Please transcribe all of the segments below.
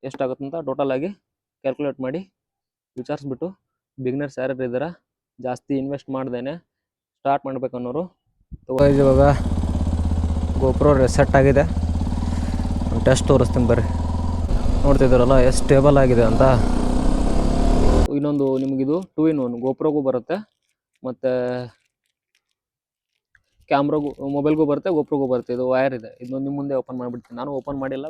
ಎಷ್ಟಾಗುತ್ತಂತ total ಆಗಿ calculate ಮಾಡಿ ವಿಚಾರಿಸ್ಬಿಟ್ಟು beginners ಯಾರ್ಯಾರು ಇದ್ದಾರೆ ಜಾಸ್ತಿ ಇನ್ವೆಸ್ಟ್ ಮಾಡ್ದೇನೆ ಸ್ಟಾರ್ಟ್ ಮಾಡ್ಬೇಕು ಅನ್ನೋರು ಇವಾಗ ಗೋಪ್ರೋ ರೆಸೆಟ್ ಆಗಿದೆ. ಟೆಸ್ಟ್ ತೋರಿಸ್ತೀನಿ ಬರ್ರಿ. ನೋಡ್ತಿದ್ದೀರಲ್ಲ ಎಷ್ಟು ಸ್ಟೇಬಲ್ ಆಗಿದೆ ಅಂತ. ಇನ್ನೊಂದು ನಿಮಗಿದು 2-in-1 ಗೋಪ್ರೋಗೂ ಬರುತ್ತೆ ಮತ್ತು ಕ್ಯಾಮ್ರಾಗೂ ಮೊಬೈಲ್ಗೂ ಬರುತ್ತೆ, ಗೋಪ್ರೋಗೂ ಬರುತ್ತೆ. ಇದು ವೈರ್ ಇದೆ. ಇದನ್ನು ನಿಮ್ಮ ಮುಂದೆ ಓಪನ್ ಮಾಡಿಬಿಡ್ತೀನಿ. ನಾನು ಓಪನ್ ಮಾಡಿಲ್ಲ.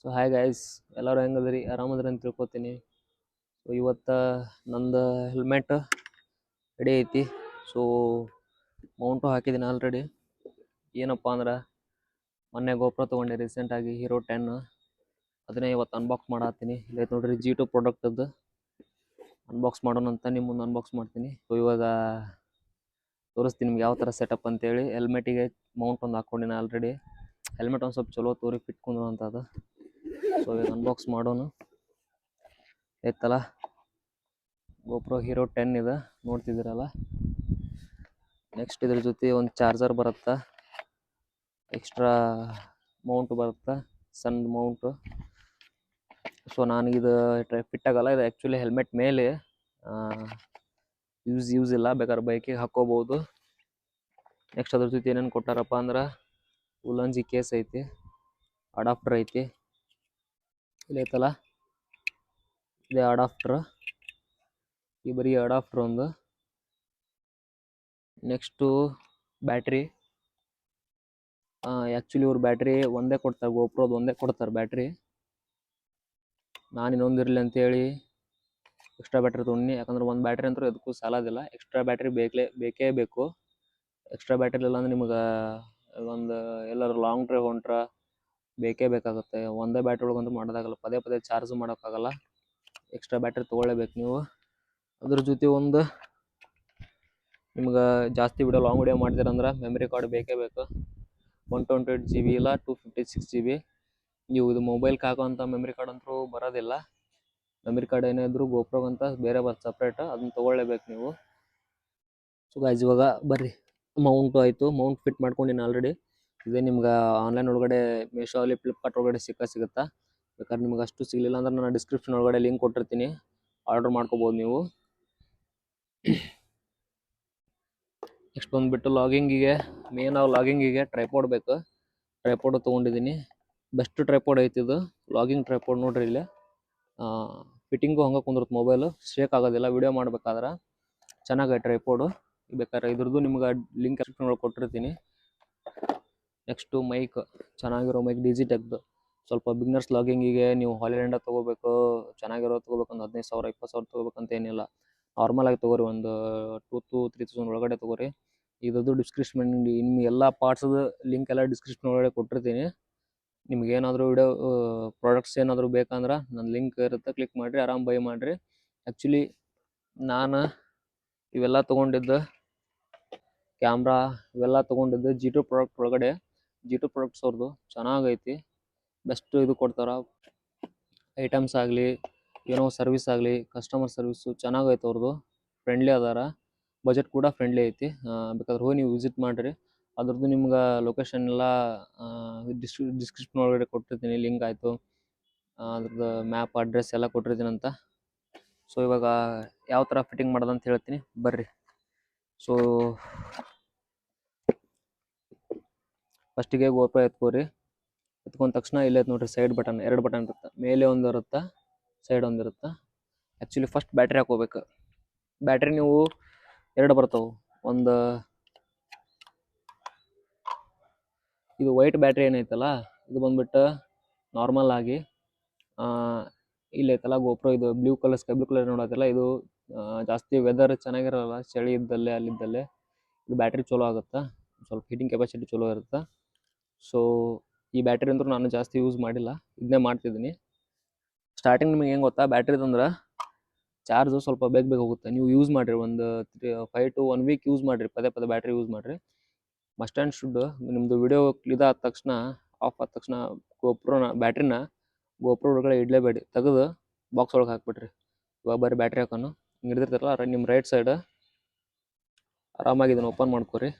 ಸೊ ಹಾಯ್ ಗೈಸ್, ಎಲ್ಲರೂ ಹೆಂಗದ್ರಿ? ಆರಾಮದ್ರಿ ಅಂತ ತಿಳ್ಕೊತೀನಿ. ಸೊ ಇವತ್ತು ನಂದು ಹೆಲ್ಮೆಟ್ ರೆಡಿ ಐತಿ. ಸೊ ಮೌಂಟು ಹಾಕಿದ್ದೀನಿ ಆಲ್ರೆಡಿ. ಏನಪ್ಪ ಅಂದ್ರೆ ಮೊನ್ನೆ ಗೋಪ್ರೋ ತೊಗೊಂಡೆ ರೀಸೆಂಟಾಗಿ, ಹೀರೋ 10. ಅದನ್ನೇ ಇವತ್ತು ಅನ್ಬಾಕ್ಸ್ ಮಾಡತ್ತೀನಿ. ಇಲ್ಲೈತೆ ನೋಡ್ರಿ G2 ಪ್ರಾಡಕ್ಟದ್ದು ಅನ್ಬಾಕ್ಸ್ ಮಾಡೋಣ ಅಂತ ನಿಮ್ಮ ಮುಂದೆ ಅನ್ಬಾಕ್ಸ್ ಮಾಡ್ತೀನಿ. ಸೊ ಇವಾಗ ತೋರಿಸ್ತೀನಿ ನಿಮ್ಗೆ ಯಾವ ಥರ ಸೆಟಪ್ ಅಂತೇಳಿ. ಹೆಲ್ಮೆಟಿಗೆ ಮೌಂಟ್ ಒಂದು ಹಾಕ್ಕೊಂಡಿನಿ ಆಲ್ರೆಡಿ. ಹೆಲ್ಮೆಟ್ ಒಂದು ಸ್ವಲ್ಪ ಚಲೋ ತೋರಿ ಫಿಟ್ ಕುಂದ್ರಂಥದ್ದು. ಸೊ ಇವಾಗ ಅನ್ಬಾಕ್ಸ್ ಮಾಡೋಣ. ಆಯ್ತಲ್ಲ, ಗೋಪ್ರೋ ಹೀರೋ 10 ಇದೆ, ನೋಡ್ತಿದ್ದೀರಲ್ಲ. ನೆಕ್ಸ್ಟ್ ಇದ್ರ ಜೊತೆ ಒಂದು ಚಾರ್ಜರ್ ಬರುತ್ತೆ, ಎಕ್ಸ್ಟ್ರಾ ಮೌಂಟ್ ಬರುತ್ತೆ, ಸಣ್ಣ ಮೌಂಟು. ಸೊ ನನಗಿದು ಫಿಟ್ ಆಗಲ್ಲ. ಇದು ಆ್ಯಕ್ಚುಲಿ ಹೆಲ್ಮೆಟ್ ಮೇಲೆ ಯೂಸ್ ಇಲ್ಲ, ಬೇಕಾದ್ರೆ ಬೈಕಿಗೆ ಹಾಕ್ಕೋಬೋದು. ನೆಕ್ಸ್ಟ್ ಅದ್ರ ಜೊತೆ ಏನೇನು ಕೊಟ್ಟಾರಪ್ಪ ಅಂದ್ರೆ ಉಲ್ಲಂಜಿ ಕೇಸ್ ಐತಿ, ಅಡಾಪ್ಟರ್ ಐತಿ. ಇಲ್ಲಿ ಐತಲ್ಲ, ಇದೇ ಅಡಾಪ್ಟರ್. ಈ ಬರೀ ಅಡಾಪ್ಟರ್ ಒಂದು. Next battery. ಆ್ಯಕ್ಚುಲಿ ಇವ್ರು ಬ್ಯಾಟ್ರಿ ಒಂದೇ ಕೊಡ್ತಾರೆ, ಗೋಪ್ರೋದು ಒಂದೇ ಕೊಡ್ತಾರೆ ಬ್ಯಾಟ್ರಿ. ನಾನು ಇನ್ನೊಂದಿರಲಿ ಅಂತೇಳಿ ಎಕ್ಸ್ಟ್ರಾ ಬ್ಯಾಟ್ರಿ ತೊಗೊಂಡಿನಿ. ಯಾಕಂದ್ರೆ ಒಂದು ಬ್ಯಾಟ್ರಿ ಅಂತೂ ಎದಕ್ಕೂ ಸಾಲೋದಿಲ್ಲ. ಎಕ್ಸ್ಟ್ರಾ ಬ್ಯಾಟ್ರಿ ಬೇಕೇ ಬೇಕು. ಎಕ್ಸ್ಟ್ರಾ ಬ್ಯಾಟ್ರಿ ಇಲ್ಲ ಅಂದ್ರೆ ನಿಮ್ಗೆ ಒಂದು ಎಲ್ಲರೂ ಲಾಂಗ್ ಡ್ರೈವ್ ಹೊಂಟ್ರೆ ಬೇಕೇ ಬೇಕಾಗುತ್ತೆ. ಒಂದೇ ಬ್ಯಾಟ್ರಿ ಒಳಗಂತೂ ಮಾಡೋದಾಗಲ್ಲ, ಪದೇ ಪದೇ ಚಾರ್ಜ್ ಮಾಡೋಕ್ಕಾಗಲ್ಲ. ಎಕ್ಸ್ಟ್ರಾ ಬ್ಯಾಟ್ರಿ ತೊಗೊಳ್ಳೇಬೇಕು ನೀವು. ಅದ್ರ ಜೊತೆ ಒಂದು ನಿಮ್ಗೆ ಜಾಸ್ತಿ ವಿಡಿಯೋ ಲಾಂಗ್ ವಿಡಿಯೋ ಮಾಡ್ತೀರಂದ್ರೆ ಮೆಮರಿ ಕಾರ್ಡ್ ಬೇಕೇ ಬೇಕು. 128 GB ಇಲ್ಲ 256 GB. ನೀವು ಇದು ಮೊಬೈಲ್ಗೆ ಹಾಕೋಂಥ ಮೆಮರಿ ಕಾರ್ಡ್ ಅಂತೂ ಬರೋದಿಲ್ಲ. ಮೆಮರಿ ಕಾರ್ಡ್ ಏನೇ ಇದ್ರೂ ಗೋಪ್ರೋಗಂತ ಬೇರೆ ಬರುತ್ತೆ ಸಪ್ರೇಟ್, ಅದನ್ನ ತೊಗೊಳ್ಳೇಬೇಕು ನೀವು. ಸೊ ಗೈಸ್, ಇವಾಗ ಬರ್ರಿ, ಮೌಂಟು ಆಯಿತು. ಮೌಂಟ್ ಫಿಟ್ ಮಾಡ್ಕೊಂಡಿನಿ ಆಲ್ರೆಡಿ. ಇದೇ ನಿಮ್ಗೆ ಆನ್ಲೈನ್ ಒಳಗಡೆ ಮೀಶೋ ಅಲ್ಲಿ, ಫ್ಲಿಪ್ಕಾರ್ಟ್ ಒಳಗಡೆ ಸಿಗುತ್ತಾ. ಬೇಕಾದ್ರೆ ನಿಮ್ಗೆ ಅಷ್ಟು ಸಿಗಲಿಲ್ಲ ಅಂದ್ರೆ ನಾನು ಡಿಸ್ಕ್ರಿಪ್ಷನ್ ಒಳಗಡೆ ಲಿಂಕ್ ಕೊಟ್ಟಿರ್ತೀನಿ, ಆರ್ಡರ್ ಮಾಡ್ಕೋಬೋದು ನೀವು. ನೆಕ್ಸ್ಟ್ ಬಂದುಬಿಟ್ಟು ಲಾಗಿಂಗಿಗೆ, ಲಾಗಿಂಗಿಗೆ ಟ್ರೈಪಾಡ್ ಬೇಕು. ಟ್ರೈಪಾಡು ತೊಗೊಂಡಿದ್ದೀನಿ. ಬೆಸ್ಟ್ ಟ್ರೈಪಾಡ್ ಐತಿ ಇದು, ಲಾಗಿಂಗ್ ಟ್ರೈಪಾಡ್. ನೋಡ್ರಿ ಇಲ್ಲಿ ಫಿಟ್ಟಿಂಗು ಹಂಗೆ ಕುಂದಿರುತ್ತೆ, ಮೊಬೈಲು ಶೇಕ್ ಆಗೋದಿಲ್ಲ ವಿಡಿಯೋ ಮಾಡ್ಬೇಕಾದ್ರೆ. ಚೆನ್ನಾಗೈತೆ ಟ್ರೈಪಾಡು. ಬೇಕಾದ್ರೆ ಇದ್ರದ್ದು ನಿಮ್ಗೆ ಲಿಂಕ್ ಡಿಸ್ಕ್ರಿಪ್ಷನ್ ಒಳಗೆ ಕೊಟ್ಟಿರ್ತೀನಿ. ನೆಕ್ಸ್ಟು ಮೈಕ್, ಚೆನ್ನಾಗಿರೋ ಮೈಕ್, ಡಿಜಿಟೆಕ್ದು. ಸ್ವಲ್ಪ ಬಿಗ್ನರ್ಸ್ ಲಾಗಿಂಗಿಗೆ ನೀವು ಹಾಲಿಲ್ಯಾಂಡ ತೊಗೋಬೇಕು, ಚೆನ್ನಾಗಿರೋ ತೊಗೋಬೇಕು, ಒಂದು 15,000 20,000 ತೊಗೋಬೇಕಂತ ಏನಿಲ್ಲ. ನಾರ್ಮಲಾಗಿ ತೊಗೋರಿ, ಒಂದು 2,000-3,000 ಒಳಗಡೆ ತೊಗೋರಿ. ಇದ್ರದ್ದು ಡಿಸ್ಕ್ರಿಪ್ಷನ್, ನಿಮ್ಮ ಎಲ್ಲ ಪಾರ್ಟ್ಸದು ಲಿಂಕ್ ಎಲ್ಲ ಡಿಸ್ಕ್ರಿಪ್ಷನ್ ಒಳಗಡೆ ಕೊಟ್ಟಿರ್ತೀನಿ. ನಿಮ್ಗೆ ಏನಾದರೂ ವಿಡಿಯೋ ಪ್ರಾಡಕ್ಟ್ಸ್ ಏನಾದರೂ ಬೇಕಂದ್ರೆ ನನ್ನ ಲಿಂಕ್ ಇರುತ್ತೆ, ಕ್ಲಿಕ್ ಮಾಡಿರಿ, ಆರಾಮ್ ಬೈ ಮಾಡಿರಿ. ಆ್ಯಕ್ಚುಲಿ ನಾನು ಇವೆಲ್ಲ ತೊಗೊಂಡಿದ್ದು ಕ್ಯಾಮ್ರಾ, ಇವೆಲ್ಲ ತೊಗೊಂಡಿದ್ದು G2 ಪ್ರಾಡಕ್ಟ್ ಒಳಗಡೆ. G2 ಪ್ರಾಡಕ್ಟ್ಸ್ ಅವ್ರದ್ದು ಚೆನ್ನಾಗೈತಿ, ಬೆಸ್ಟ್ ಇದು ಕೊಡ್ತಾರೆ. ಐಟಮ್ಸ್ ಆಗಲಿ, ಏನೋ ಸರ್ವಿಸ್ ಆಗಲಿ, ಕಸ್ಟಮರ್ ಸರ್ವಿಸು ಚೆನ್ನಾಗೈತೆ ಅವ್ರದ್ದು. ಫ್ರೆಂಡ್ಲಿ ಅದಾರ, ಬಜೆಟ್ ಕೂಡ ಫ್ರೆಂಡ್ಲಿ ಐತಿ. ಬೇಕಾದ್ರೆ ಹೋಗಿ ನೀವು ವಿಸಿಟ್ ಮಾಡಿರಿ. ಅದ್ರದ್ದು ನಿಮ್ಗೆ ಲೊಕೇಶನ್ ಎಲ್ಲ ಡಿಸ್ಕ್ರಿಪ್ಷನ್ ಒಳಗಡೆ ಕೊಟ್ಟಿರ್ತೀನಿ, ಲಿಂಕ್ ಆಯಿತು. ಅದ್ರದ್ದು ಮ್ಯಾಪ್, ಅಡ್ರೆಸ್ ಎಲ್ಲ ಕೊಟ್ಟಿರ್ತೀನಿ ಅಂತ. ಸೊ ಇವಾಗ ಯಾವ ಥರ ಫಿಟ್ಟಿಂಗ್ ಮಾಡೋದಂತ ಹೇಳ್ತೀನಿ, ಬರ್ರಿ. ಸೊ ಫಸ್ಟಿಗೆ ಗೋಪ್ರೋ ಎತ್ಕೋರಿ. ಎತ್ಕೊಂಡ ತಕ್ಷಣ ಇಲ್ಲೇ ನೋಡ್ರಿ ಸೈಡ್ ಬಟನ್, 2 ಬಟನ್ ಇರುತ್ತೆ. ಮೇಲೆ ಒಂದು ಇರುತ್ತೆ, ಸೈಡ್ ಒಂದು ಇರುತ್ತೆ. ಆ್ಯಕ್ಚುಲಿ ಫಸ್ಟ್ ಬ್ಯಾಟ್ರಿ ಹಾಕೋಬೇಕು. ಬ್ಯಾಟ್ರಿ ನೀವು 2 ಬರ್ತಾವೆ. ಒಂದು ಇದು ವೈಟ್ ಬ್ಯಾಟ್ರಿ ಏನೈತಲ್ಲ, ಇದು ಬಂದ್ಬಿಟ್ಟು ನಾರ್ಮಲ್ ಆಗಿ ಇಲ್ಲೈತಲ್ಲ ಗೋಪ್ರೋ, ಇದು blue colour, sky blue colour ನೋಡೋದಿಲ್ಲ. ಇದು ಜಾಸ್ತಿ ವೆದರ್ ಚೆನ್ನಾಗಿರೋಲ್ಲ, ಚಳಿ ಇದ್ದಲ್ಲೇ ಅಲ್ಲಿದ್ದಲ್ಲೇ ಇದು ಬ್ಯಾಟ್ರಿ ಚಲೋ ಆಗುತ್ತೆ, ಸ್ವಲ್ಪ ಹೀಟಿಂಗ್ ಕೆಪಾಸಿಟಿ ಚಲೋ ಇರುತ್ತೆ. ಸೊ ಈ ಬ್ಯಾಟ್ರಿ ಅಂದ್ರೂ ನಾನು ಜಾಸ್ತಿ ಯೂಸ್ ಮಾಡಿಲ್ಲ, ಇದನ್ನೇ ಮಾಡ್ತಿದ್ದೀನಿ. ಸ್ಟಾರ್ಟಿಂಗ್ ನಿಮಗೆ ಹೆಂಗೆ ಗೊತ್ತಾ, ಬ್ಯಾಟ್ರಿದಂದ್ರೆ ಚಾರ್ಜು ಸ್ವಲ್ಪ ಬೇಗ ಹೋಗುತ್ತೆ. ನೀವು ಯೂಸ್ ಮಾಡಿರಿ, ಒಂದು 5 to 1 week ಯೂಸ್ ಮಾಡಿರಿ, ಪದೇ ಪದೇ ಬ್ಯಾಟ್ರಿ ಯೂಸ್ ಮಾಡಿರಿ. ಮಸ್ಟ್ ಆ್ಯಂಡ್ ಶುಡ್ ನಿಮ್ಮದು ವಿಡಿಯೋ ಇದಾದ ತಕ್ಷಣ, ಆಫ್ ಆದ ತಕ್ಷಣ ಬ್ಯಾಟ್ರಿನ ಗೋಪ್ರೋ ಒಳಗಡೆ ಇಡಲೇಬೇಡಿ, ತೆಗೆದು ಬಾಕ್ಸ್ ಒಳಗೆ ಹಾಕ್ಬಿಟ್ರಿ. ಇವಾಗ ಬರೀ ಬ್ಯಾಟ್ರಿ ಹಾಕೋನು ಹಿಂಗೆ ಹಿಡಿದಿರ್ತಾರಲ್ಲ, ನಿಮ್ಮ ರೈಟ್ ಸೈಡ್ ಆರಾಮಾಗಿ ಇದನ್ನು ಓಪನ್ ಮಾಡ್ಕೊರಿ.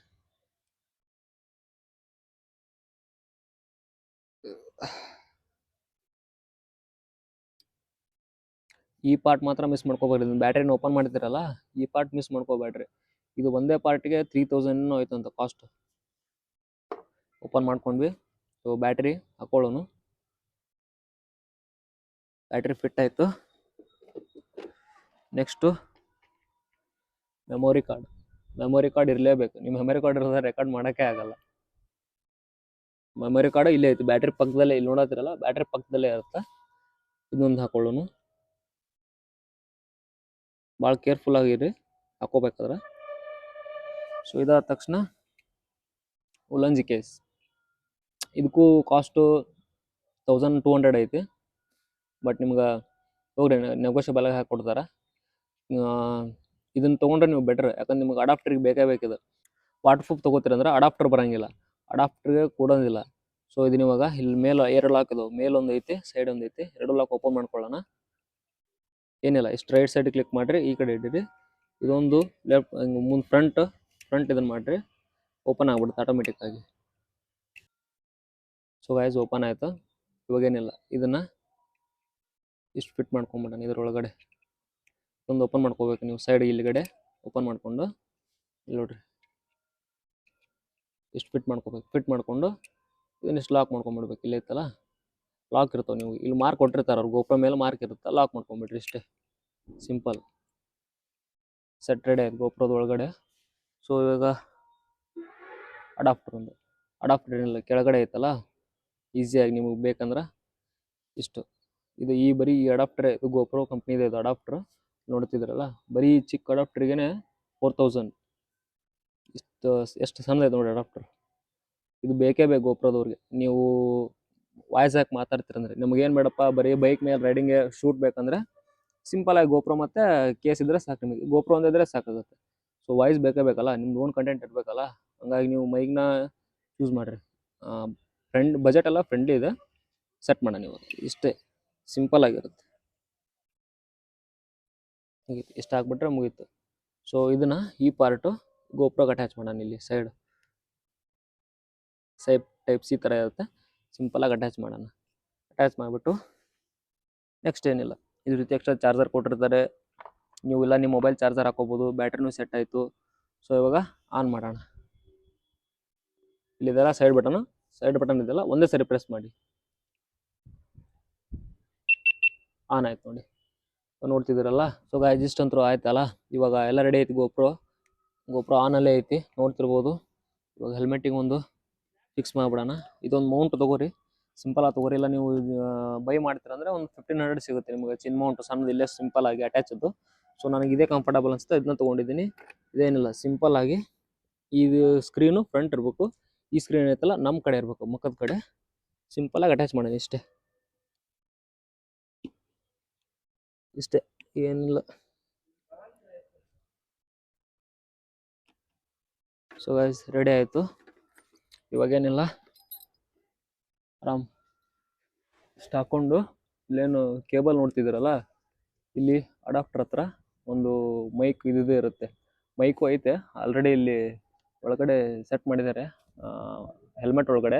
ಈ ಪಾರ್ಟ್ ಮಾತ್ರ ಮಿಸ್ ಮಾಡ್ಕೋಬೇಡ್ರಿ. ಬ್ಯಾಟ್ರಿನ ಓಪನ್ ಮಾಡ್ತೀರಲ್ಲ, ಈ ಪಾರ್ಟ್ ಮಿಸ್ ಮಾಡ್ಕೋಬೇಡ್ರಿ. ಇದು ಒಂದೇ ಪಾರ್ಟಿಗೆ 3000 ಆಯ್ತಂತ ಕಾಸ್ಟ್. ಓಪನ್ ಮಾಡ್ಕೊಂಡ್ವಿ. ಸೊ ಬ್ಯಾಟ್ರಿ ಹಾಕೊಳ್ಳೋನು. ಬ್ಯಾಟ್ರಿ ಫಿಟ್ ಆಯಿತು. Next memory card. Memory card ಇರಲೇಬೇಕು. ನಿಮ್ಮ ಮೆಮೊರಿ ಕಾರ್ಡ್ ಇರೋದ್ರೆ ರೆಕಾರ್ಡ್ ಮಾಡೋಕ್ಕೆ ಆಗಲ್ಲ. ಮೆಮೊರಿ ಕಾರ್ಡು ಇಲ್ಲೇ ಐತಿ, ಬ್ಯಾಟ್ರಿ ಪಕ್ಕದಲ್ಲೇ. ಇಲ್ಲಿ ನೋಡತ್ತಿರಲ್ಲ, ಬ್ಯಾಟ್ರಿ ಪಕ್ಕದಲ್ಲೇ ಇರುತ್ತೆ. ಇದೊಂದು ಹಾಕೊಳ್ಳೋನು. ಭಾಳ ಕೇರ್ಫುಲ್ ಆಗಿರಿ ಹಾಕೋಬೇಕಾದ್ರೆ. ಸೊ ಇದಾದ ತಕ್ಷಣ ಉಲ್ಲಂಜಿ ಕೇಸ್. ಇದಕ್ಕೂ ಕಾಸ್ಟು 1200 ಐತಿ. ಬಟ್ ನಿಮ್ಗೆ ಹೋಗ್ರಿ ನೆಗೋಷಿಯಬಲ್ ಆಗಿ ಹಾಕ್ಕೊಡ್ತಾರೆ. ಇದನ್ನು ತೊಗೊಂಡ್ರೆ ನೀವು ಬೆಟ್ರ್. ಯಾಕಂದ್ರೆ ನಿಮ್ಗೆ ಅಡಾಪ್ಟ್ರಿಗೆ ಬೇಕೇ ಬೇಕಿದೆ. ವಾಟರ್ ಪ್ರೂಫ್ ತೊಗೋತೀರಂದ್ರೆ ಅಡಾಪ್ಟರ್ ಬರೋಂಗಿಲ್ಲ, ಅಡಾಪ್ಟ್ರಿಗೆ ಕೊಡೋದಿಲ್ಲ. ಸೊ ಇದನ್ನ ಇವಾಗ ಇಲ್ಲಿ ಮೇಲೆ 2 ಲಾಕ್ ಇದಾವೆ. ಮೇಲೊಂದು ಐತಿ, ಸೈಡ್ ಒಂದು ಐತಿ. 2 ಲಾಕ್ ಓಪನ್ ಮಾಡ್ಕೊಳ್ಳೋಣ. ಏನಿಲ್ಲ, ಇಷ್ಟು ರೈಟ್ ಸೈಡ್ ಕ್ಲಿಕ್ ಮಾಡಿರಿ, ಈ ಕಡೆ ಇಟ್ಟಿರಿ. ಇದೊಂದು ಲೆಫ್ಟ್ ಮುಂದೆ ಫ್ರಂಟ್ ಇದನ್ನು ಮಾಡಿರಿ, ಓಪನ್ ಆಗ್ಬಿಡುತ್ತೆ ಆಟೋಮೆಟಿಕ್ ಆಗಿ. ಸೊ ಗೈಸ್ ಓಪನ್ ಆಯಿತು. ಇವಾಗೇನಿಲ್ಲ, ಇದನ್ನು ಇಷ್ಟು ಫಿಟ್ ಮಾಡ್ಕೊಂಬಿಡೋಣ ಇದರೊಳಗಡೆ. ಒಂದು ಓಪನ್ ಮಾಡ್ಕೋಬೇಕು ನೀವು, ಸೈಡ್ ಇಲ್ಲಿಗಡೆ ಓಪನ್ ಮಾಡಿಕೊಂಡು ಇಲ್ಲಿ ನೋಡ್ರಿ ಇಷ್ಟು ಫಿಟ್ ಮಾಡ್ಕೋಬೇಕು. ಫಿಟ್ ಮಾಡಿಕೊಂಡು ಇದನ್ನಿಷ್ಟು ಲಾಕ್ ಮಾಡ್ಕೊಂಬಿಡ್ಬೇಕು. ಇಲ್ಲೇ ಇತ್ತಲ್ಲ ಲಾಕ್ ಇರ್ತಾವೆ. ನೀವು ಇಲ್ಲಿ ಮಾರ್ಕ್ ಕೊಟ್ಟಿರ್ತಾರೆ ಅವ್ರು, ಗೋಪುರ ಮೇಲೆ ಮಾರ್ಕ್ ಇರುತ್ತೆ, ಲಾಕ್ ಮಾಡ್ಕೊಂಬಿಡ್ರಿ. ಇಷ್ಟೇ ಸಿಂಪಲ್. ಸೆಟ್ ರೆಡಿ ಆಯ್ತು ಗೋಪುರದ ಒಳಗಡೆ. ಸೊ ಇವಾಗ ಅಡಾಪ್ಟರ್ ಏನಿಲ್ಲ, ಕೆಳಗಡೆ ಐತಲ್ಲ, ಈಸಿಯಾಗಿ ನಿಮಗೆ ಬೇಕಂದ್ರೆ ಇಷ್ಟು. ಇದು ಬರೀ ಈ ಅಡಾಪ್ಟರ್, ಇದು ಗೋಪ್ರೋ ಕಂಪ್ನಿದೆ. ಇದು ಅಡಾಪ್ಟರ್ ನೋಡ್ತಿದ್ರಲ್ಲ, ಬರೀ ಚಿಕ್ಕ ಅಡಾಪ್ಟ್ರಿಗೇ 4000. ಎಷ್ಟು ಸಣ್ಣ ಐತೆ ನೋಡಿ ಅಡಾಪ್ಟರ್. ಇದು ಬೇಕೇ ಬೇಕು ಗೋಪ್ರೋದವ್ರಿಗೆ. ನೀವು ವಾಯ್ಸ್ ಹಾಕಿ ಮಾತಾಡ್ತೀರಂದ್ರೆ, ನಿಮಗೇನು ಬೇಡಪ್ಪ, ಬರೀ ಬೈಕ್ ಮೇಲೆ ರೈಡಿಂಗ್ಗೆ ಶೂಟ್ ಬೇಕಂದ್ರೆ ಸಿಂಪಲಾಗಿ ಗೋಪ್ರೋ ಮತ್ತು ಕೇಸ್ ಇದ್ದರೆ ಸಾಕು. ನಿಮಗೆ ಗೋಪ್ರೋ ಒಂದಿದ್ರೆ ಸಾಕಾಗುತ್ತೆ. ಸೊ ವಾಯ್ಸ್ ಬೇಕೇ ಬೇಕಲ್ಲ, ನಿಮ್ದು ಓನ್ ಕಂಟೆಂಟ್ ಇರಬೇಕಲ್ಲ. ಹಂಗಾಗಿ ನೀವು ಮೈಕ್ನ ಯೂಸ್ ಮಾಡಿರಿ. ಬಜೆಟ್ ಎಲ್ಲ ಫ್ರೆಂಡ್ಲಿ ಇದೆ. ಸೆಟ್ ಮಾಡೋಣ ಇವಾಗ. ಇಷ್ಟೇ ಸಿಂಪಲ್ ಆಗಿರುತ್ತೆ. ಮುಗೀತು, ಇಷ್ಟು ಹಾಕ್ಬಿಟ್ರೆ ಮುಗೀತು. ಸೊ ಇದನ್ನು ಈ ಪಾರ್ಟು ಗೋಪ್ರೋಗೆ ಅಟ್ಯಾಚ್ ಮಾಡೋಣ. ಇಲ್ಲಿ ಸೈಡ್ ಟೈಪ್ ಸಿ ಥರ ಇರುತ್ತೆ, ಸಿಂಪಲಾಗಿ ಅಟ್ಯಾಚ್ ಮಾಡೋಣ. ಅಟ್ಯಾಚ್ ಮಾಡಿಬಿಟ್ಟು ನೆಕ್ಸ್ಟ್ ಏನಿಲ್ಲ, ಇದ್ರ ರೀತಿ ಎಕ್ಸ್ಟ್ರಾ ಚಾರ್ಜರ್ ಕೊಟ್ಟಿರ್ತಾರೆ. ನೀವು ಇಲ್ಲ ನಿಮ್ಮ ಮೊಬೈಲ್ ಚಾರ್ಜರ್ ಹಾಕೋಬೋದು. ಬ್ಯಾಟ್ರಿನೂ ಸೆಟ್ ಆಯಿತು. ಸೊ ಇವಾಗ ಆನ್ ಮಾಡೋಣ. ಇಲ್ಲಿದೆಲ್ಲ ಸೈಡ್ ಬಟನ್ ಇದೆಲ್ಲ ಒಂದೇ ಸರಿ ಪ್ರೆಸ್ ಮಾಡಿ. ಆನ್ ಆಯ್ತು ನೋಡಿ, ನೋಡ್ತಿದ್ದೀರಲ್ಲ. ಸೊ ಗಾಯ್ಸ್ ಇಷ್ಟಂತೂ ಆಯ್ತಲ್ಲ. ಇವಾಗ ಎಲ್ಲ ರೆಡಿ ಐತಿ. ಗೋಪ್ರೋ ಆನಲ್ಲೇ ಐತಿ, ನೋಡ್ತಿರ್ಬೋದು. ಇವಾಗ ಹೆಲ್ಮೆಟ್ಟಿಗೆ ಒಂದು ಫಿಕ್ಸ್ ಮಾಡಿಬಿಡೋಣ. ಇದೊಂದು ಮೌಂಟ್ ತೊಗೋರಿ, ಸಿಂಪಲಾಗಿ ತೊಗೋರಿ. ಇಲ್ಲ ನೀವು ಬೈ ಮಾಡ್ತೀರಂದ್ರೆ ಒಂದು 1500 ಸಿಗುತ್ತೆ ನಿಮಗೆ. ಚಿನ್ ಮೌಂಟ್ ಸಣ್ಣದು ಇಲ್ಲೇ ಸಿಂಪಲ್ ಆಗಿ ಅಟ್ಯಾಚದ್ದು. ಸೊ ನನಗೆ ಇದೇ ಕಂಫರ್ಟಬಲ್ ಅನಿಸುತ್ತೆ, ಇದನ್ನ ತೊಗೊಂಡಿದ್ದೀನಿ. ಇದೇನಿಲ್ಲ, ಸಿಂಪಲ್ ಆಗಿ ಇದು ಸ್ಕ್ರೀನು ಫ್ರಂಟ್ ಇರಬೇಕು. ಈ ಸ್ಕ್ರೀನ್ ಐತಲ್ಲ ನಮ್ಮ ಕಡೆ ಇರಬೇಕು, ಮುಖದ ಕಡೆ. ಸಿಂಪಲಾಗಿ ಅಟ್ಯಾಚ್ ಮಾಡೋಣ. ಇಷ್ಟೇ, ಏನಿಲ್ಲ. ಸೊ ಗೈಸ್ ರೆಡಿ ಆಯಿತು. ಇವಾಗೇನಿಲ್ಲ, ಆರಾಮ್ ಇಷ್ಟು ಹಾಕ್ಕೊಂಡು ಇಲ್ಲೇನು ಕೇಬಲ್ ನೋಡ್ತಿದ್ದೀರಲ್ಲ, ಇಲ್ಲಿ ಅಡಾಪ್ಟರ್ ಹತ್ರ ಒಂದು ಮೈಕ್ ಇರುತ್ತೆ. ಮೈಕು ಐತೆ ಆಲ್ರೆಡಿ, ಇಲ್ಲಿ ಒಳಗಡೆ ಸೆಟ್ ಮಾಡಿದ್ದಾರೆ. ಹೆಲ್ಮೆಟ್ ಒಳಗಡೆ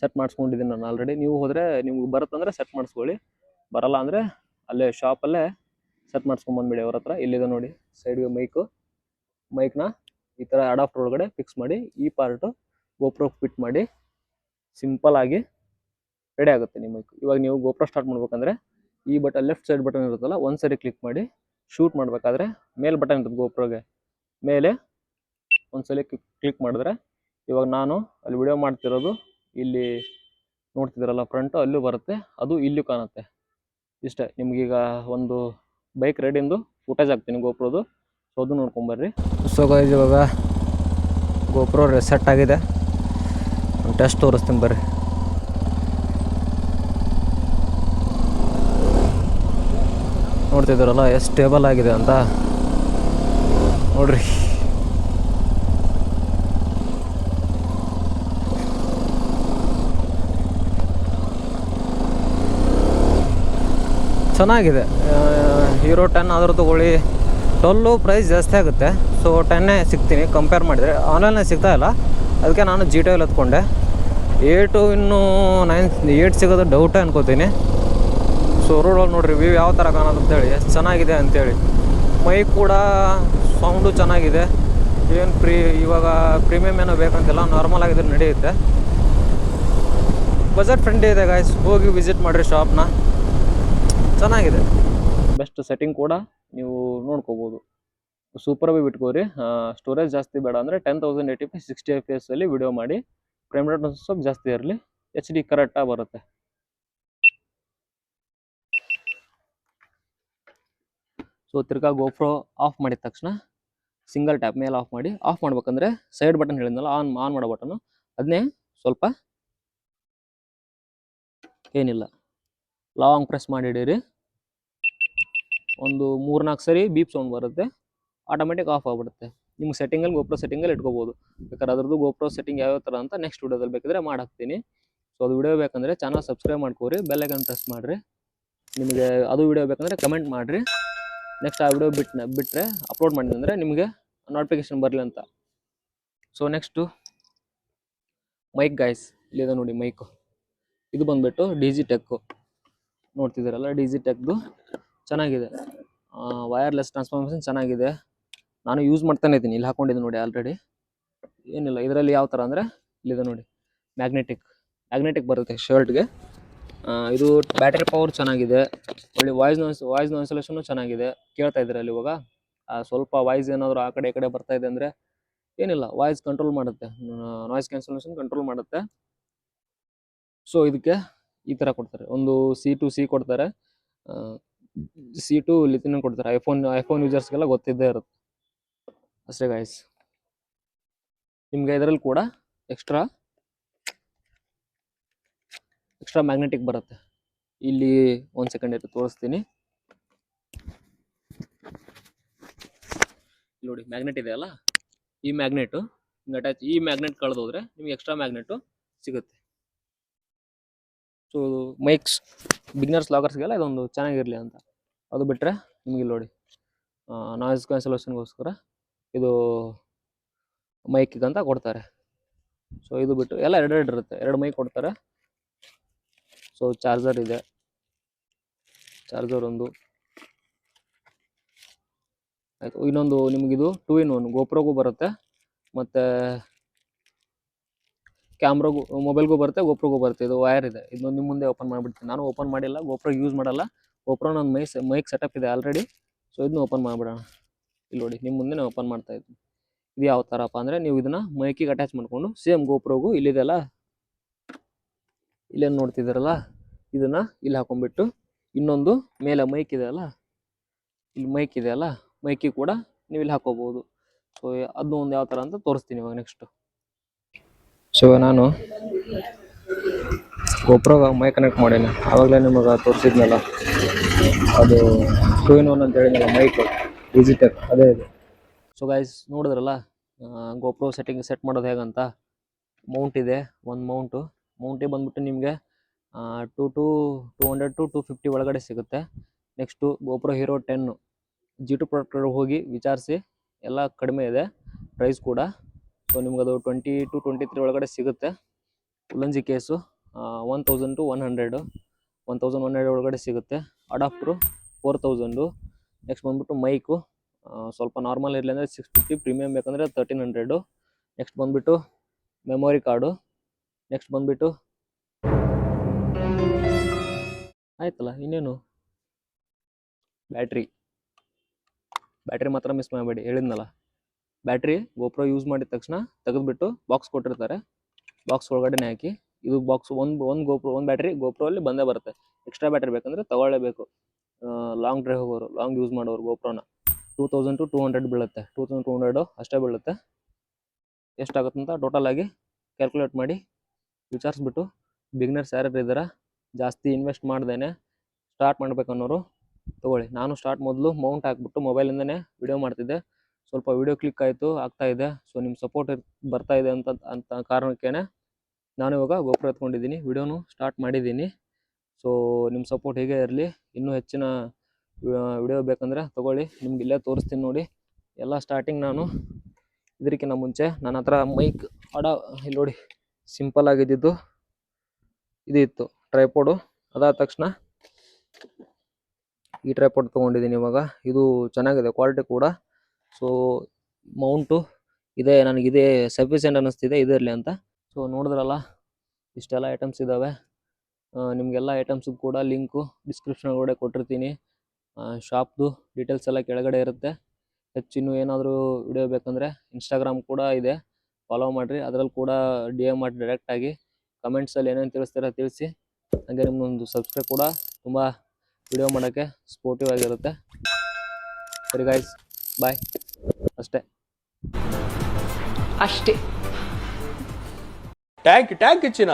ಸೆಟ್ ಮಾಡಿಸ್ಕೊಂಡಿದ್ದೀನಿ ನಾನು ಆಲ್ರೆಡಿ. ನೀವು ಹೋದರೆ ನಿಮ್ಗೆ ಬರುತ್ತಂದರೆ ಸೆಟ್ ಮಾಡಿಸ್ಕೊಳ್ಳಿ, ಬರಲ್ಲ ಅಂದರೆ ಅಲ್ಲೇ ಶಾಪಲ್ಲೇ ಸೆಟ್ ಮಾಡಿಸ್ಕೊಂಬಂದ್ಬಿಡಿ ಅವ್ರ ಹತ್ರ. ಇಲ್ಲಿದೆ ನೋಡಿ ಸೈಡ್ಗೆ ಮೈಕ್ನ ಈ ಥರ ಅಡಾಪ್ಟರ್ ಒಳಗಡೆ ಫಿಕ್ಸ್ ಮಾಡಿ, ಈ ಪಾರ್ಟು ಗೋಪ್ರೋ ಫಿಟ್ ಮಾಡಿ ಸಿಂಪಲ್ ಆಗಿ ರೆಡಿ ಆಗುತ್ತೆ ನಿಮ್ಮ ಮೈಕ್. ಇವಾಗ ನೀವು ಗೋಪ್ರೋ ಸ್ಟಾರ್ಟ್ ಮಾಡ್ಬೇಕಂದ್ರೆ ಈ ಲೆಫ್ಟ್ ಸೈಡ್ ಬಟನ್ ಇರುತ್ತಲ್ಲ, ಒಂದು ಸರಿ ಕ್ಲಿಕ್ ಮಾಡಿ. ಶೂಟ್ ಮಾಡಬೇಕಾದ್ರೆ ಮೇಲ್ ಬಟನ್ ಇರ್ತದೆ ಗೋಪ್ರೋಗೆ, ಮೇಲೆ ಒಂದ್ಸಲಿ ಕ್ಲಿಕ್ ಮಾಡಿದ್ರೆ ಇವಾಗ ನಾನು ಅಲ್ಲಿ ವಿಡಿಯೋ ಮಾಡ್ತಿರೋದು ಇಲ್ಲಿ ನೋಡ್ತಿದ್ದೀರಲ್ಲ ಫ್ರಂಟು, ಅಲ್ಲೂ ಬರುತ್ತೆ, ಅದು ಇಲ್ಲೂ ಕಾಣುತ್ತೆ. ಇಷ್ಟೇ. ನಿಮ್ಗೀಗ ಒಂದು ಬೈಕ್ ರೈಡಿಂದು ಫುಟೇಜ್ ಹಾಕ್ತೀನಿ ಗೋಪ್ರೋದು. ಸೊ ಅದು ನೋಡ್ಕೊಂಬರ್ರಿ. ಸೊ ಗೈಸ್ ಇವಾಗ ಗೋಪ್ರೋ ಸೆಟ್ ಆಗಿದೆ, ಟೆಸ್ಟ್ ತೋರಿಸ್ತೀನಿ ಬರ್ರಿ. ನೋಡ್ತಿದ್ದೀರಲ್ಲ ಎಷ್ಟು ಸ್ಟೇಬಲ್ ಆಗಿದೆ ಅಂತ ನೋಡ್ರಿ. ಚೆನ್ನಾಗಿದೆ. ಹೀರೋ 10 ಆದರೂ ತೊಗೊಳ್ಳಿ, 12 ಪ್ರೈಸ್ ಜಾಸ್ತಿ ಆಗುತ್ತೆ. ಸೊ 10 ಸಿಗ್ತೀನಿ ಕಂಪೇರ್ ಮಾಡಿದರೆ. ಆನ್ಲೈನಲ್ಲಿ ಸಿಗ್ತಾಯಿಲ್ಲ, ಅದಕ್ಕೆ ನಾನು GTL ಎತ್ಕೊಂಡೆ. ಏಟು ಇನ್ನೂ 8 ಸಿಗೋದು ಡೌಟೇ ಅನ್ಕೋತೀನಿ. ಸೊ ರೋಡಲ್ಲಿ ನೋಡ್ರಿ ವ್ಯೂ ಯಾವ ಥರ ಕಾಣೋದು ಅಂತೇಳಿ, ಎಷ್ಟು ಚೆನ್ನಾಗಿದೆ ಅಂಥೇಳಿ. ಮೈಕ್ ಕೂಡ ಸೌಂಡು ಚೆನ್ನಾಗಿದೆ. ಏನು ಇವಾಗ ಪ್ರೀಮಿಯಮ್ ಏನೋ ಬೇಕಂತಿಲ್ಲ, ನಾರ್ಮಲ್ ಆಗಿದ್ರೆ ನಡೆಯುತ್ತೆ. ಬಜೆಟ್ ಫ್ರೆಂಡ್ಲಿ ಇದೆ ಗಾಯ್ಸ್, ಹೋಗಿ ವಿಸಿಟ್ ಮಾಡಿರಿ ಶಾಪ್ನ, ಚೆನ್ನಾಗಿದೆ. ಬೆಸ್ಟ್ ಸೆಟ್ಟಿಂಗ್ ಕೂಡ ನೀವು ನೋಡ್ಕೋಬೋದು. ಸೂಪರ್ ಆಗಿ ಬಿಟ್ಕೋರಿ. ಸ್ಟೋರೇಜ್ ಜಾಸ್ತಿ ಬೇಡ ಅಂದರೆ 1080p 60 fps ಅಲ್ಲಿ ವಿಡಿಯೋ ಮಾಡಿ. ಫ್ರೇಮ್ ರೇಟ್ ಸ್ವಲ್ಪ ಜಾಸ್ತಿ ಇರಲಿ, HD ಕರೆಕ್ಟಾಗಿ ಬರುತ್ತೆ. ಸೊ ತಿರ್ಗಾ ಗೋಪ್ರೋ ಆಫ್ ಮಾಡಿದ ತಕ್ಷಣ ಸಿಂಗಲ್ ಟ್ಯಾಪ್ ಮೇಲೆ ಆಫ್ ಮಾಡಿ. ಆಫ್ ಮಾಡ್ಬೇಕಂದ್ರೆ ಸೈಡ್ ಬಟನ್ ಹೇಳಿದ್ನಲ್ಲ, ಆನ್ ಮಾಡೋ ಬಟನು, ಅದನ್ನೇ ಸ್ವಲ್ಪ ಏನಿಲ್ಲ ಲಾಂಗ್ ಪ್ರೆಸ್ ಮಾಡಿ ಹಿಡೀರಿ. ಒಂದು 3-4 ಸರಿ ಬೀಪ್ ಸೌಂಡ್ ಬರುತ್ತೆ, ಆಟೋಮೆಟಿಕ್ ಆಫ್ ಆಗಿಬಿಡುತ್ತೆ. ನಿಮ್ಗೆ ಸೆಟ್ಟಿಂಗಲ್ಲಿ ಗೋಪ್ರೋ ಸೆಟ್ಟಿಂಗಲ್ಲಿ ಇಟ್ಕೋಬೋದು. ಬೇಕಾದ್ರೆ ಅದ್ರದ್ದು ಗೋಪ್ರೋ ಸೆಟ್ಟಿಂಗ್ ಯಾವ್ಯಾವ ಥರ ಅಂತ ನೆಕ್ಸ್ಟ್ ವಿಡಿಯೋದಲ್ಲಿ ಬೇಕಿದ್ರೆ ಹಾಕ್ತೀನಿ. ಸೊ ಅದು ವಿಡಿಯೋ ಬೇಕಂದರೆ ಚಾನಲ್ ಸಬ್ಸ್ಕ್ರೈಬ್ ಮಾಡ್ಕೋರಿ, ಬೆಲ್ ಐಕಾನ್ ಪ್ರೆಸ್ ಮಾಡಿರಿ. ನಿಮಗೆ ಅದು ವಿಡಿಯೋ ಬೇಕಂದರೆ ಕಮೆಂಟ್ ಮಾಡಿರಿ. ನೆಕ್ಸ್ಟ್ ಆ ವಿಡಿಯೋ ಬಿಟ್ಟರೆ ಅಪ್ಲೋಡ್ ಮಾಡಿದ್ರೆ ನಿಮಗೆ ನೋಟಿಫಿಕೇಶನ್ ಬರಲಿ ಅಂತ. ಸೊ ನೆಕ್ಸ್ಟು ಮೈಕ್ ಗಾಯ್ಸ್, ಇಲ್ಲಿದೆ ನೋಡಿ ಮೈಕು. ಇದು ಬಂದುಬಿಟ್ಟು ಡಿಜಿಟೆಕ್ಕು ನೋಡ್ತಿದ್ದೀರಲ್ಲ, ಡಿಜಿಟೆಕ್ದು ಚೆನ್ನಾಗಿದೆ. ವೈರ್ಲೆಸ್ ಟ್ರಾನ್ಸ್ಫಾರ್ಮೇಷನ್ ಚೆನ್ನಾಗಿದೆ. ನಾನು ಯೂಸ್ ಮಾಡ್ತಾನೆ ಇದ್ದೀನಿ, ಇಲ್ಲಿ ಹಾಕೊಂಡಿದ್ದೀನಿ ನೋಡಿ ಆಲ್ರೆಡಿ. ಏನಿಲ್ಲ ಇದರಲ್ಲಿ ಯಾವ ಥರ ಅಂದರೆ, ಇಲ್ಲಿದೆ ನೋಡಿ ಮ್ಯಾಗ್ನೆಟಿಕ್ ಬರುತ್ತೆ ಶರ್ಟ್ಗೆ. ಇದು ಬ್ಯಾಟ್ರಿ ಪವರ್ ಚೆನ್ನಾಗಿದೆ. ಒಳ್ಳೆ ವಾಯ್ಸ್ ಇನ್ಸ್ಟಾಲೇಷನ್ನು ಚೆನ್ನಾಗಿದೆ. ಕೇಳ್ತಾ ಇದ್ದೀರಾ ಅಲ್ಲಿ ಇವಾಗ ಸ್ವಲ್ಪ ವಾಯ್ಸ್ ಏನಾದರೂ ಆ ಕಡೆ ಈ ಕಡೆ ಬರ್ತಾ ಇದೆ ಅಂದರೆ ಏನಿಲ್ಲ, ವಾಯ್ಸ್ ಕಂಟ್ರೋಲ್ ಮಾಡುತ್ತೆ, ನಾಯ್ಸ್ ಕ್ಯಾನ್ಸಲೇಷನ್ ಕಂಟ್ರೋಲ್ ಮಾಡುತ್ತೆ. ಸೊ ಇದಕ್ಕೆ ಈ ಥರ ಕೊಡ್ತಾರೆ, ಒಂದು C2C ಕೊಡ್ತಾರೆ, C2 ಲಿಥಿಯಂ ಕೊಡ್ತಾರೆ. ಐಫೋನ್ ಯೂಸರ್ಸ್ಗೆಲ್ಲ ಗೊತ್ತಿದ್ದೇ ಇರುತ್ತೆ ಅಷ್ಟೇ ಗಾಯ್ಸ್. ನಿಮಗೆ ಇದರಲ್ಲಿ ಕೂಡ ಎಕ್ಸ್ಟ್ರಾ ಮ್ಯಾಗ್ನೆಟಿಕ್ ಬರುತ್ತೆ. ಇಲ್ಲಿ 1 ಸೆಕೆಂಡ್ ಇಟ್ಟು ತೋರಿಸ್ತೀನಿ ನೋಡಿ. ಮ್ಯಾಗ್ನೆಟ್ ಇದೆ ಅಲ್ಲ, ಈ ಮ್ಯಾಗ್ನೆಟು ಅಟ್ಯಾಚ್, ಈ ಮ್ಯಾಗ್ನೆಟ್ ಕಳೆದೋದ್ರೆ ನಿಮಗೆ ಎಕ್ಸ್ಟ್ರಾ ಮ್ಯಾಗ್ನೆಟು ಸಿಗುತ್ತೆ. ಸೊ ಮೈಕ್ಸ್ ಬಿಗ್ನರ್ಸ್ ಲಾಗರ್ಸ್ಗೆಲ್ಲ ಇದೊಂದು ಚೆನ್ನಾಗಿರಲಿ ಅಂತ. ಅದು ಬಿಟ್ಟರೆ ನಿಮಗೆ ನೋಡಿ ನಾಯ್ಸ್ ಕ್ಯಾನ್ಸಲೇಷನ್ಗೋಸ್ಕರ ಇದು ಮೈಕಿಗಂತ ಕೊಡ್ತಾರೆ. ಸೊ ಇದು ಬಿಟ್ಟು ಎಲ್ಲ ಎರಡು ಇರುತ್ತೆ, 2 ಮೈಕ್ ಕೊಡ್ತಾರೆ. ಸೊ ಚಾರ್ಜರ್ ಇದೆ, ಚಾರ್ಜರ್ ಒಂದು ಆಯಿತು. ಇನ್ನೊಂದು ನಿಮಗಿದು 2-in-1 ಗೋಪ್ರೋಗೂ ಬರುತ್ತೆ, ಮತ್ತು ಕ್ಯಾಮ್ರಾಗೂ ಮೊಬೈಲ್ಗೂ ಬರುತ್ತೆ, ಗೋಪ್ರೋಗೂ ಬರುತ್ತೆ. ಇದು ವೈರ್ ಇದೆ. ಇದು ನಿಮ್ಮ ಮುಂದೆ ಓಪನ್ ಮಾಡಿಬಿಡ್ತೀನಿ. ನಾನು ಓಪನ್ ಮಾಡಿಲ್ಲ, ಗೋಪ್ರೋ ಯೂಸ್ ಮಾಡಲ್ಲ. ಗೋಪ್ರೋ ನನ್ನ ಮೈಕ್ ಸೆಟಪ್ ಇದೆ ಆಲ್ರೆಡಿ. ಸೊ ಇದನ್ನ ಓಪನ್ ಮಾಡಿಬಿಡೋಣ. ಇಲ್ಲಿ ನೋಡಿ ನಿಮ್ಮ ಮುಂದೆ ನಾನು ಓಪನ್ ಮಾಡ್ತಾ ಇದ್ದೀನಿ. ಇದು ಯಾವ ಥರಪ್ಪ ಅಂದರೆ, ನೀವು ಇದನ್ನು ಮೈಕಿಗೆ ಅಟ್ಯಾಚ್ ಮಾಡಿಕೊಂಡು ಸೇಮ್ ಗೋಪ್ರೋಗೂ ಇಲ್ಲಿದೆಲ್ಲ, ಇಲ್ಲೇನು ನೋಡ್ತಿದ್ದೀರಲ್ಲ, ಇದನ್ನು ಇಲ್ಲಿ ಹಾಕೊಂಡ್ಬಿಟ್ಟು ಇನ್ನೊಂದು ಮೇಲೆ ಮೈಕ್ ಇದೆ ಅಲ್ಲ, ಇಲ್ಲಿ ಮೈಕ್ ಇದೆ ಅಲ್ಲ, ಮೈಕಿಗೆ ಕೂಡ ನೀವು ಇಲ್ಲಿ ಹಾಕೋಬೋದು. ಸೊ ಅದನ್ನು ಒಂದು ಯಾವ ಥರ ಅಂತ ತೋರಿಸ್ತೀನಿ ಇವಾಗ ನೆಕ್ಸ್ಟು. ಸೊ ನಾನು ಗೋಪ್ರೋಗೆ ಮೈಕ್ ಕನೆಕ್ಟ್ ಮಾಡೀನಿ, ಆವಾಗಲೇ ನಿಮಗೆ ತೋರಿಸಿದ್ನಲ್ಲ, ಅದು 2-in-1 ಅಂತ ಹೇಳಿದ್ನಲ್ಲ ಮೈಕ್ ಡಿಜಿಟೆಕ್, ಅದೇ ಇದೆ. ಸೊ ಗೈಸ್ ನೋಡಿದ್ರಲ್ಲ ಗೋಪ್ರೋ ಸೆಟ್ ಮಾಡೋದು ಹೇಗಂತ. ಮೌಂಟ್ ಇದೆ, ಒಂದು ಮೌಂಟಿಗೆ ಬಂದ್ಬಿಟ್ಟು ನಿಮಗೆ 200 to 250 ಒಳಗಡೆ ಸಿಗುತ್ತೆ. Next GoPro hero 10 G2 product ಹೋಗಿ ವಿಚಾರಿಸಿ, ಎಲ್ಲ ಕಡಿಮೆ ಇದೆ ಪ್ರೈಸ್ ಕೂಡ. ಸೊ ನಿಮ್ಗೆ ಅದು 20 to 23 ಒಳಗಡೆ ಸಿಗುತ್ತೆ. ಉಲ್ಲಂಜಿ ಕೇಸು 1000 to 1100 ಒಳಗಡೆ ಸಿಗುತ್ತೆ. ಅಡಾಪ್ಟ್ರು 4000. ನೆಕ್ಸ್ಟ್ ಬಂದ್ಬಿಟ್ಟು ಮೈಕು ಸ್ವಲ್ಪ ನಾರ್ಮಲ್ ಇರಲಿ ಅಂದರೆ 650, ಪ್ರೀಮಿಯಮ್ ಬೇಕಂದರೆ 1300. ನೆಕ್ಸ್ಟ್ ಬಂದುಬಿಟ್ಟು ಮೆಮೊರಿ ಕಾರ್ಡು. ನೆಕ್ಸ್ಟ್ ಬಂದುಬಿಟ್ಟು ಆಯ್ತಲ್ಲ, ಇನ್ನೇನು ಬ್ಯಾಟ್ರಿ ಮಾತ್ರ ಮಿಸ್ ಮಾಡಬೇಡಿ, ಹೇಳಿದ್ನಲ್ಲ. ಬ್ಯಾಟ್ರಿ ಗೋಪ್ರೋ ಯೂಸ್ ಮಾಡಿದ ತಕ್ಷಣ ತೆಗೆದುಬಿಟ್ಟು ಬಾಕ್ಸ್ ಕೊಟ್ಟಿರ್ತಾರೆ, ಬಾಕ್ಸ್ ಒಳಗಡೆ ಹಾಕಿ. ಇದು ಬಾಕ್ಸ್ ಒಂದು ಬ್ಯಾಟ್ರಿ ಗೋಪ್ರೋ ಅಲ್ಲಿ ಬಂದೇ ಬರುತ್ತೆ. ಎಕ್ಸ್ಟ್ರಾ ಬ್ಯಾಟ್ರಿ ಬೇಕಂದರೆ ತಗೊಳ್ಳೇಬೇಕು. ಲಾಂಗ್ ಡ್ರೈವ್ ಹೋಗೋರು, ಲಾಂಗ್ ಯೂಸ್ ಮಾಡೋರು ಗೋಪ್ರೋನ 2000 to 200 ಬೀಳುತ್ತೆ. 2200 ಅಷ್ಟೇ ಬೀಳುತ್ತೆ. ಎಷ್ಟಾಗುತ್ತೆ ಅಂತ ಟೋಟಲ್ ಆಗಿ ಕ್ಯಾಲ್ಕುಲೇಟ್ ಮಾಡಿ ವಿಚಾರಿಸ್ಬಿಟ್ಟು, ಬಿಗ್ನರ್ಸ್ ಯಾರ್ಯಾರು ಇದ್ದಾರೆ ಜಾಸ್ತಿ ಇನ್ವೆಸ್ಟ್ ಮಾಡ್ದೇನೆ ಸ್ಟಾರ್ಟ್ ಮಾಡ್ಬೇಕನ್ನೋರು ತೊಗೊಳ್ಳಿ. ನಾನು ಸ್ಟಾರ್ಟ್ ಮೊದಲು ಮೌಂಟ್ ಹಾಕ್ಬಿಟ್ಟು ಮೊಬೈಲಿಂದನೇ ವಿಡಿಯೋ ಮಾಡ್ತಿದ್ದೆ. ಸ್ವಲ್ಪ ವಿಡಿಯೋ ಕ್ಲಿಕ್ ಆಯಿತು, ಆಗ್ತಾಯಿದೆ. ಸೊ ನಿಮ್ಮ ಸಪೋರ್ಟ್ ಬರ್ತಾ ಇದೆ ಅಂತ ಕಾರಣಕ್ಕೇ ನಾನು ಇವಾಗ ಗೋಪ್ರೋ ಎತ್ಕೊಂಡಿದ್ದೀನಿ, ವಿಡಿಯೋನು ಸ್ಟಾರ್ಟ್ ಮಾಡಿದ್ದೀನಿ. ಸೊ ನಿಮ್ಮ ಸಪೋರ್ಟ್ ಹೀಗೆ ಇರಲಿ. ಇನ್ನೂ ಹೆಚ್ಚಿನ ವಿಡಿಯೋ ಬೇಕಂದರೆ ತೊಗೊಳ್ಳಿ, ನಿಮ್ಗೆ ಇಲ್ಲೇ ತೋರಿಸ್ತೀನಿ ನೋಡಿ. ಎಲ್ಲ ಸ್ಟಾರ್ಟಿಂಗ್ ನಾನು ಇದಕ್ಕಿಂತ ಮುಂಚೆ ನನ್ನ ಹತ್ರ ಮೈಕ್ ಇಲ್ಲಿ ನೋಡಿ, ಸಿಂಪಲ್ ಆಗಿದ್ದು ಇದು ಇತ್ತು ಟ್ರೈಪೋಡು. ಅದಾದ ತಕ್ಷಣ ಈ ಟ್ರೈಪೋಡ್ ತೊಗೊಂಡಿದ್ದೀನಿ ಇವಾಗ. ಇದು ಚೆನ್ನಾಗಿದೆ ಕ್ವಾಲಿಟಿ ಕೂಡ. ಸೊ ಮೌಂಟು ಇದೆ, ನನಗಿದೆ ಸಫಿಷಿಯೆಂಟ್ ಅನ್ನಿಸ್ತಿದೆ ಇದರಲ್ಲಿ ಅಂತ. ಸೊ ನೋಡಿದ್ರಲ್ಲ, ಇಷ್ಟೆಲ್ಲ ಐಟಮ್ಸ್ ಇದ್ದಾವೆ. ನಿಮಗೆಲ್ಲ ಐಟಮ್ಸು ಕೂಡ ಲಿಂಕು ಡಿಸ್ಕ್ರಿಪ್ಷನ್ ಒಳಗಡೆ ಕೊಟ್ಟಿರ್ತೀನಿ. ಶಾಪ್ದು ಡೀಟೇಲ್ಸ್ ಎಲ್ಲ ಕೆಳಗಡೆ ಇರುತ್ತೆ. ಹೆಚ್ಚಿನ್ನು ಏನಾದರೂ ವಿಡಿಯೋ ಬೇಕಂದರೆ ಇನ್ಸ್ಟಾಗ್ರಾಮ್ ಕೂಡ ಇದೆ, ಫಾಲೋ ಮಾಡಿರಿ. ಅದರಲ್ಲಿ ಕೂಡ DM ಮಾಡಿ ಡೈರೆಕ್ಟಾಗಿ ಕಮೆಂಟ್ಸಲ್ಲಿ ಏನೇನು ತಿಳಿಸ್ತೀರ ತಿಳಿಸಿ. ಹಾಗೆ ನಿಮ್ಮೊಂದು ಸಬ್ಸ್ಕ್ರೈಬ್ ಕೂಡ ತುಂಬ ವಿಡಿಯೋ ಮಾಡೋಕ್ಕೆ ಸ್ಪೋರ್ಟಿವ್ ಆಗಿರುತ್ತೆ. ಸರಿ ಗಾಯ್ಸ್, ಬಾಯ್. ಅಷ್ಟೇ. ಟ್ಯಾಂಕ್ ಇಚ್ಚಿನ